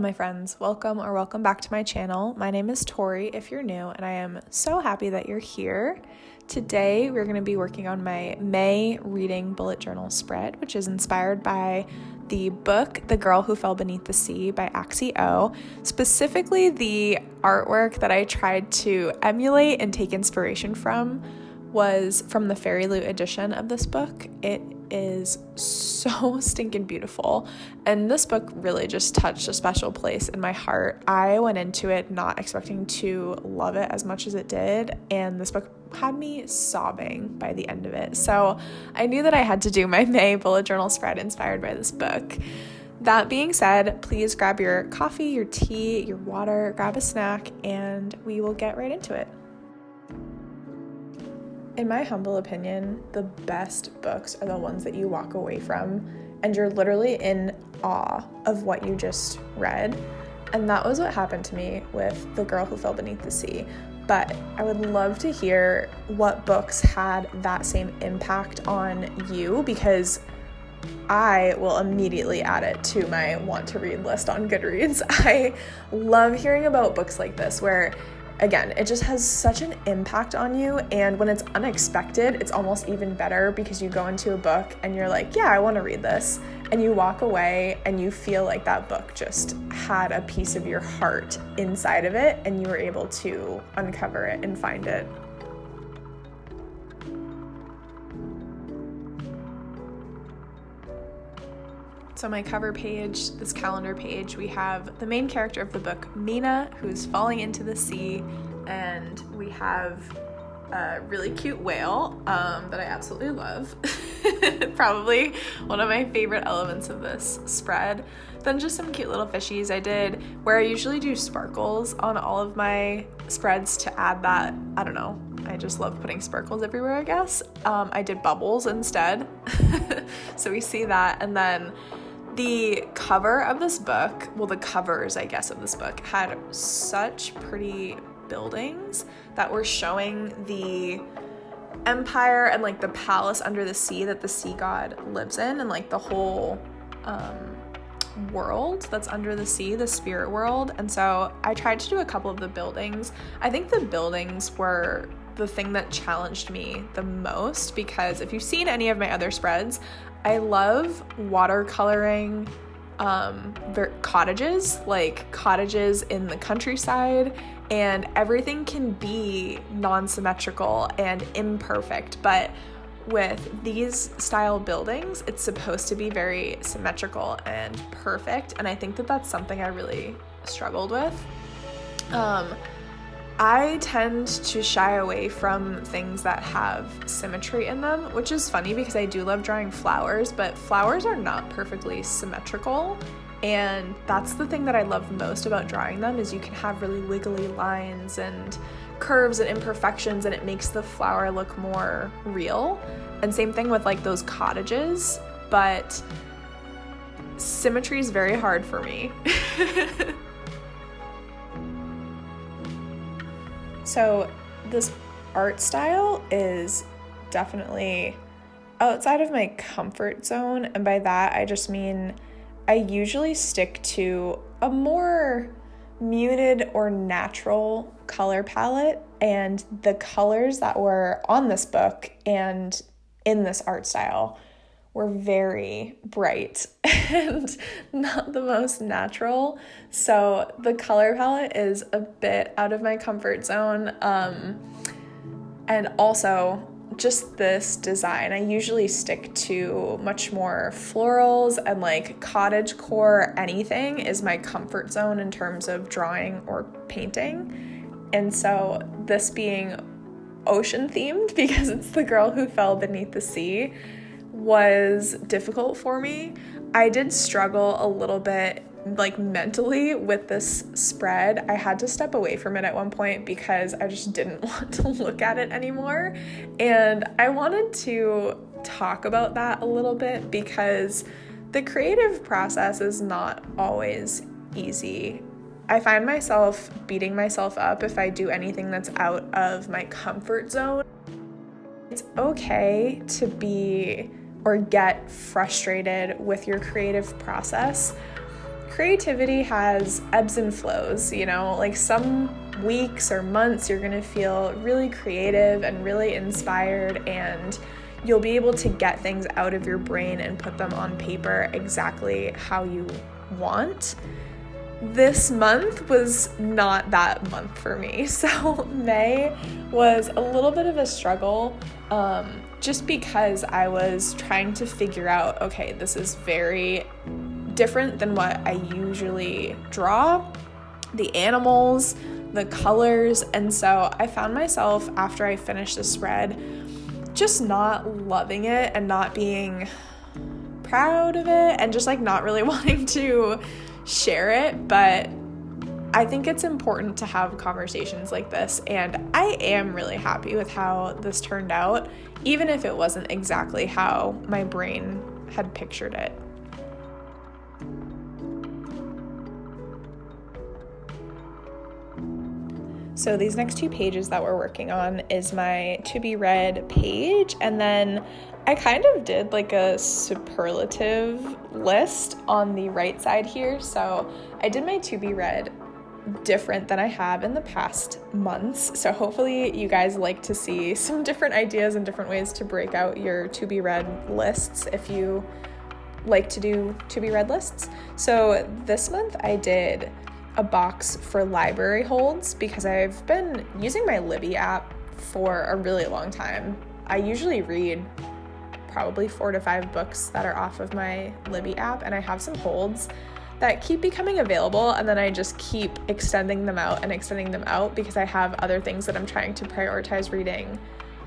my friends, welcome back to my channel. My name is Tori if you're new, and I am so happy that you're here. Today we're going to be working on my May reading bullet journal spread, which is inspired by the book The Girl Who Fell Beneath the Sea by Axie O. Specifically, the artwork that I tried to emulate and take inspiration from was from the Fairy Loot edition of this book. It is so stinking beautiful, and this book really just touched a special place in my heart. I went into it not expecting to love it as much as it did, and this book had me sobbing by the end of it. So I knew that I had to do my May bullet journal spread inspired by this book. That being said, please grab your coffee, your tea, your water, grab a snack, and we will get right into it. In my humble opinion, the best books are the ones that you walk away from and you're literally in awe of what you just read. And that was what happened to me with The Girl Who Fell Beneath the Sea. But I would love to hear what books had that same impact on you, because I will immediately add it to my want to read list on Goodreads. I love hearing about books like this where, again, it just has such an impact on you, and when it's unexpected, it's almost even better because you go into a book and you're like, yeah, I want to read this, and you walk away and you feel like that book just had a piece of your heart inside of it and you were able to uncover it and find it. So my cover page, this calendar page, we have the main character of the book, Mina, who's falling into the sea, and we have a really cute whale that I absolutely love. Probably one of my favorite elements of this spread. Then just some cute little fishies. I did, where I usually do sparkles on all of my spreads to add that, I don't know, I just love putting sparkles everywhere, I guess. I did bubbles instead. So we see that, and then the cover of this book, well, the covers, I guess, of this book had such pretty buildings that were showing the empire and like the palace under the sea that the sea god lives in, and like the whole world that's under the sea, the spirit world. And so I tried to do a couple of the buildings. I think the buildings were the thing that challenged me the most, because if you've seen any of my other spreads, I love watercoloring cottages, like cottages in the countryside, and everything can be non-symmetrical and imperfect, but with these style buildings, it's supposed to be very symmetrical and perfect, and I think that that's something I really struggled with. I tend to shy away from things that have symmetry in them, which is funny because I do love drawing flowers, but flowers are not perfectly symmetrical, and that's the thing that I love most about drawing them, is you can have really wiggly lines and curves and imperfections, and it makes the flower look more real. And same thing with like those cottages, but symmetry is very hard for me. So this art style is definitely outside of my comfort zone, and by that I just mean I usually stick to a more muted or natural color palette, and the colors that were on this book and in this art style were very bright and not the most natural. So the color palette is a bit out of my comfort zone. And also just this design, I usually stick to much more florals and like cottagecore. Anything is my comfort zone in terms of drawing or painting. And so this being ocean themed, because it's The Girl Who Fell Beneath the Sea, was difficult for me. I did struggle a little bit like mentally with this spread. I had to step away from it at one point because I just didn't want to look at it anymore. And I wanted to talk about that a little bit because the creative process is not always easy. I find myself beating myself up if I do anything that's out of my comfort zone. It's okay to be or get frustrated with your creative process. creativity has ebbs and flows, you know, like some weeks or months you're gonna feel really creative and really inspired, and you'll be able to get things out of your brain and put them on paper exactly how you want. This month was not that month for me. So May was a little bit of a struggle, just because I was trying to figure out, okay, this is very different than what I usually draw, the animals, the colors, and so I found myself, after I finished the spread, just not loving it and not being proud of it and just like not really wanting to share it. But I think it's important to have conversations like this, and I am really happy with how this turned out, even if it wasn't exactly how my brain had pictured it. So these next 2 pages that we're working on is my to be read page, and then I kind of did like a superlative list on the right side here. So I did my to be read different than I have in the past months. So hopefully you guys like to see some different ideas and different ways to break out your to be read lists if you like to do to be read lists. So this month I did a box for library holds because I've been using my Libby app for a really long time. I usually read probably 4 to 5 books that are off of my Libby app, and I have some holds that keep becoming available, and then I just keep extending them out because I have other things that I'm trying to prioritize reading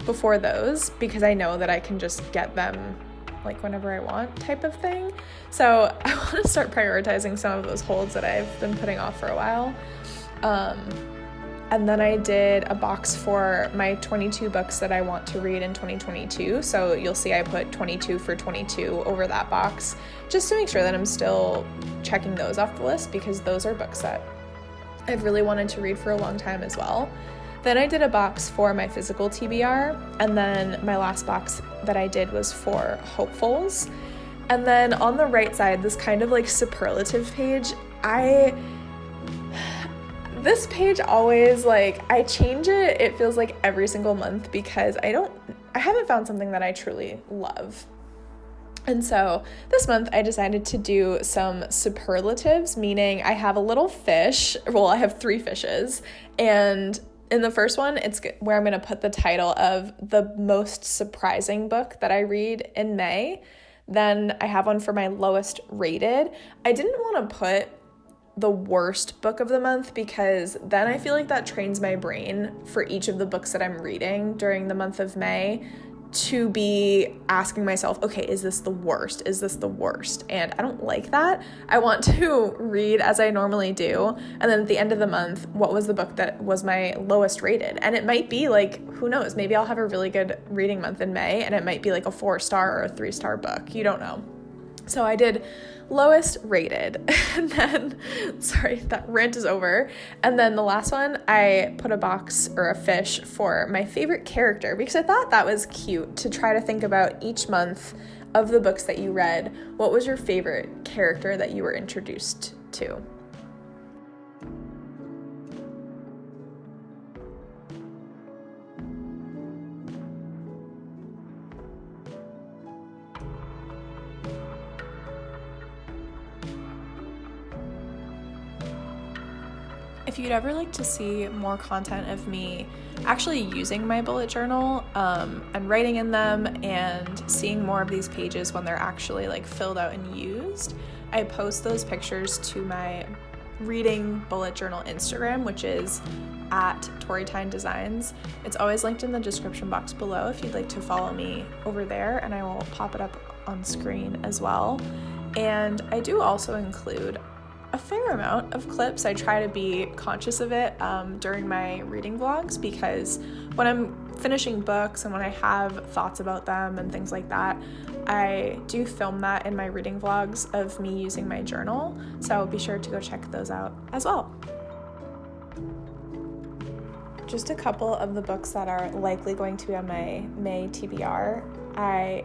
before those, because I know that I can just get them like whenever I want type of thing. So I want to start prioritizing some of those holds that I've been putting off for a while. And then I did a box for my 22 books that I want to read in 2022. So you'll see I put 22 for 22 over that box, just to make sure that I'm still checking those off the list, because those are books that I've really wanted to read for a long time as well. Then I did a box for my physical TBR, and then my last box that I did was for hopefuls. And then on the right side, this kind of like superlative page, this page always, like, I change it feels like every single month, because I haven't found something that I truly love. And so this month I decided to do some superlatives, meaning I have a little fish. Well, I have 3 fishes, and in the first one, it's where I'm going to put the title of the most surprising book that I read in May. Then I have one for my lowest rated. I didn't want to put the worst book of the month, because then I feel like that trains my brain for each of the books that I'm reading during the month of May to be asking myself, okay, is this the worst? Is this the worst? And I don't like that. I want to read as I normally do. And then at the end of the month, what was the book that was my lowest rated? And it might be like, who knows? Maybe I'll have a really good reading month in May, and it might be like a 4-star or a 3-star book. You don't know. So I did lowest rated, and then, sorry, that rant is over. And then the last one, I put a box or a fish for my favorite character, because I thought that was cute to try to think about each month of the books that you read. What was your favorite character that you were introduced to? If you'd ever like to see more content of me actually using my bullet journal and writing in them, and seeing more of these pages when they're actually like filled out and used, I post those pictures to my reading bullet journal Instagram, which is at Torytine Designs. It's always linked in the description box below if you'd like to follow me over there, and I will pop it up on screen as well. And I do also include a fair amount of clips. I try to be conscious of it during my reading vlogs, because when I'm finishing books and when I have thoughts about them and things like that, I do film that in my reading vlogs of me using my journal. So be sure to go check those out as well. just a couple of the books that are likely going to be on my May TBR.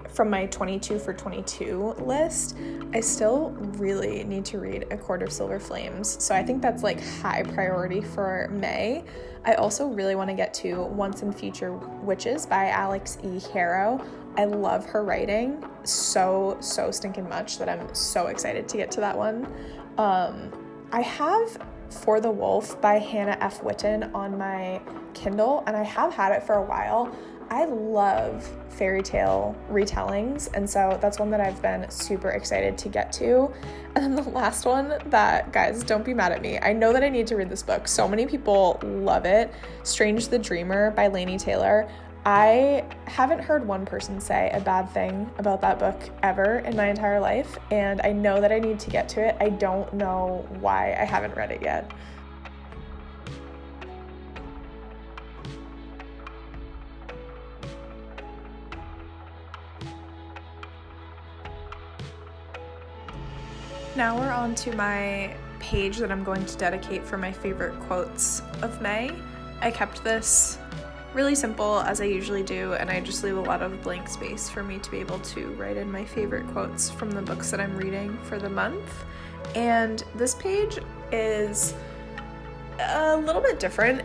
From my 22 for 22 list, I still really need to read A Court of Silver Flames. So I think that's like high priority for May. I also really want to get to Once and Future Witches by Alex E. Harrow. I love her writing so stinking much that I'm so excited to get to that one. I have For the Wolf by Hannah F. Witten on my Kindle, and I have had it for a while. I love fairy tale retellings, and so that's one that I've been super excited to get to. And then the last one that, guys, don't be mad at me. I know that I need to read this book. So many people love it. Strange the Dreamer by Laini Taylor. I haven't heard one person say a bad thing about that book ever in my entire life, and I know that I need to get to it. I don't know why I haven't read it yet. Now we're on to my page that I'm going to dedicate for my favorite quotes of May. I kept this really simple, as I usually do, and I just leave a lot of blank space for me to be able to write in my favorite quotes from the books that I'm reading for the month. And this page is a little bit different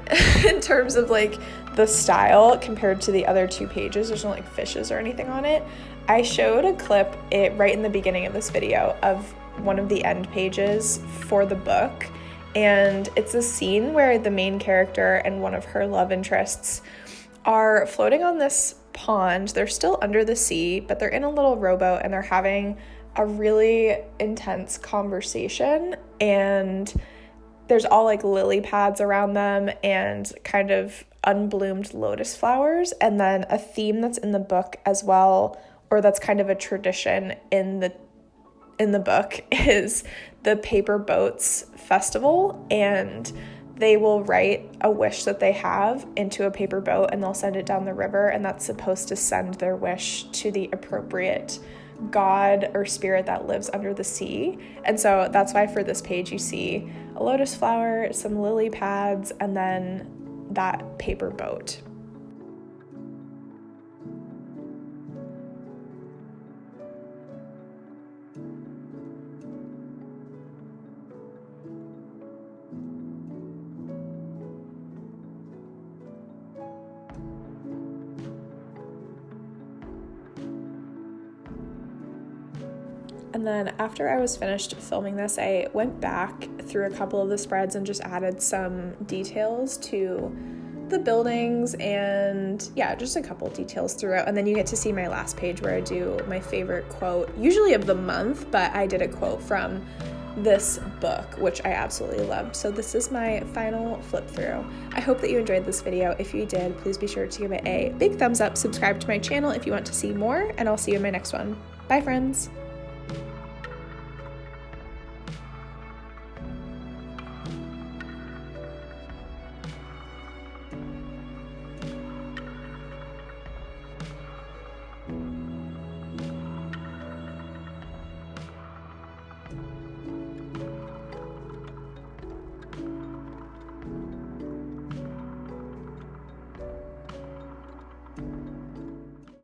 in terms of like the style compared to the other two pages. There's no like fishes or anything on it. I showed a clip right in the beginning of this video of one of the end pages for the book, and it's a scene where the main character and one of her love interests are floating on this pond. They're still under the sea, but they're in a little rowboat and they're having a really intense conversation, and there's all like lily pads around them and kind of unbloomed lotus flowers. And then a theme that's in the book as well, or that's kind of a tradition in the book, is the Paper Boats Festival, and they will write a wish that they have into a paper boat and they'll send it down the river, and that's supposed to send their wish to the appropriate god or spirit that lives under the sea. And so that's why for this page you see a lotus flower, some lily pads, and then that paper boat. And then after I was finished filming this, I went back through a couple of the spreads and just added some details to the buildings, and yeah, just a couple details throughout. And then you get to see my last page where I do my favorite quote, usually of the month, but I did a quote from this book, which I absolutely loved. So this is my final flip through. I hope that you enjoyed this video. If you did, please be sure to give it a big thumbs up, subscribe to my channel if you want to see more, and I'll see you in my next one. Bye, friends.